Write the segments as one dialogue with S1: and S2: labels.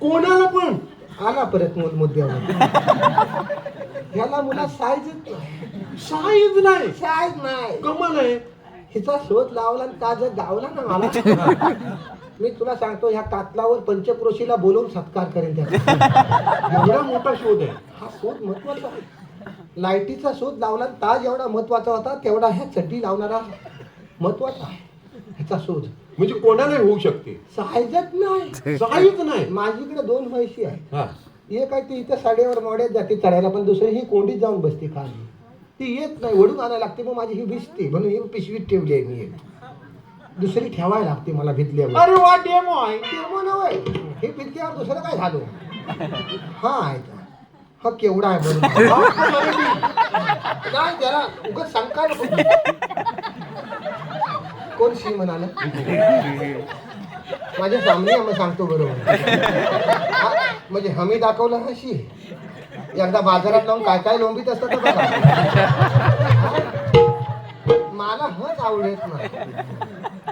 S1: कोणाला पण
S2: आला परत मुद्द्यावर. याला मुला साईजच नाही.
S1: साईज नाही.
S2: साईज नाही.
S1: कमाल आहे.
S2: हिचा शोध लावला आणि का जर गावला ना मला, मी तुला सांगतो ह्या कातलावर पंचक्रोशीला बोलवून सत्कार करेन त्याचा.
S1: एवढा मोठा शोध आहे.
S2: हा शोध महत्वाचा आहे. लाईटीचा शोध लावला ताज एवढा महत्वाचा होता तेवढा ह्या चड्डी लावणारा महत्वाचा आहे. ह्याचा शोध
S1: म्हणजे कोणाला होऊ शकते.
S2: साईजच नाही.
S1: साईज नाही.
S2: माझीकडे 2 म्हशी आहेत.
S1: हा.
S2: एक आहे ती इथं साडेवर मोड्यात जाते चढायला, पण दुसरी ही कोंडीत जाऊन बसते खाली. ती येत नाही, वडून आणायला लागते. मग माझी ही भिजते म्हणून ही पिशवीत ठेवली आहे मी. दुसरी ठेवायला लागते मला भिजल्यावर.
S1: अरे वा डेमो आहे.
S2: डेमो नव्हे, हे भिजल्यावर दुसरं काय झालं. हा आहे का? हा केवढा आहे बरोबर. नाही जरा उगाच शंका नको. कोण शी म्हणाल माझ्या सामने मग सांगतो बरोबर. म्हणजे हमी दाखवलं ना शी. एकदा बाजारात लावून काय काय लोंबीत असतं तर बघा. मला हच आवडत नाही.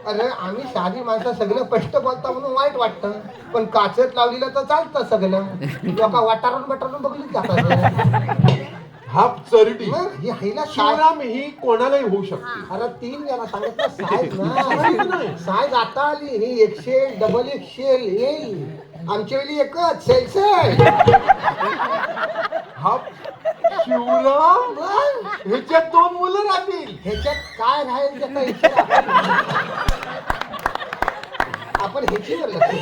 S2: अरे आम्ही साधी माणसं सगळं स्पष्ट बोलता म्हणून वाईट वाटतं, पण काचत लावलेलं तर चालतं सगळं. लोक वाटारून बटारून बघलीच जातात.
S1: हाफ चरडी.
S2: मग ही हायला
S1: शिवराम ही कोणालाही होऊ शकते.
S2: अरे 3 जण सांगितलं साईज नाही. साईज आता आली ही XL, डबल XL येईल. आमच्या वेळी एकच सेल.
S1: हाफ शिवराम ह्याच्यात 2 मुलं राहतील.
S2: ह्याच्यात काय राहील त्याचा विचार आपण ह्याचीवर लक्ष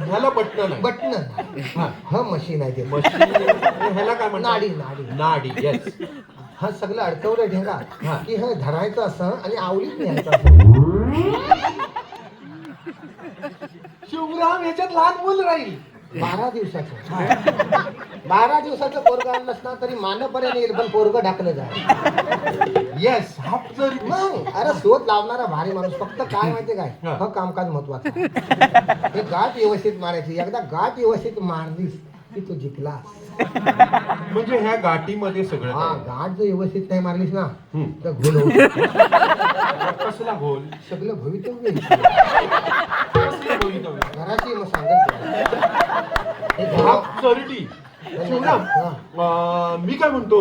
S1: ह्याला बटन नाही.
S2: बटन हा मशीन आहे ते.
S1: मशीन. ह्याला काय म्हणतात.
S2: नाडी नाडी
S1: नाडी. येस.
S2: हा सगळं अडकवलं ढेंगा की हे धरायचं असं आणि आवलीत न्यायचं असं.
S1: शिवराम ह्याच्यात लहान मुलं राहील.
S2: 12 दिवसाचं. 12 दिवसाचं पोरग आणलंच ना तरी मानपर्यंत येईल, पण पोरग ढाकलं जाईल.
S1: येस. हाफ चरडी.
S2: मग अरे शोध लावणारा भारी माणूस. फक्त काय माहितीये काय, हा कामकाज महत्वाचं. हे गाठ व्यवस्थित मारायची. एकदा गाठ व्यवस्थित मारलीस की तू जिंकलास.
S1: म्हणजे ह्या गाठीमध्ये सगळं
S2: हा
S1: काय.
S2: गाठ जर व्यवस्थित नाही मारलीस ना तर घोल
S1: कसला घोल.
S2: सगळं भवितव्य
S1: कसलं भवितव्य?
S2: घराची मग सांगत
S1: हाफ चरडी. शिवराम मी काय म्हणतो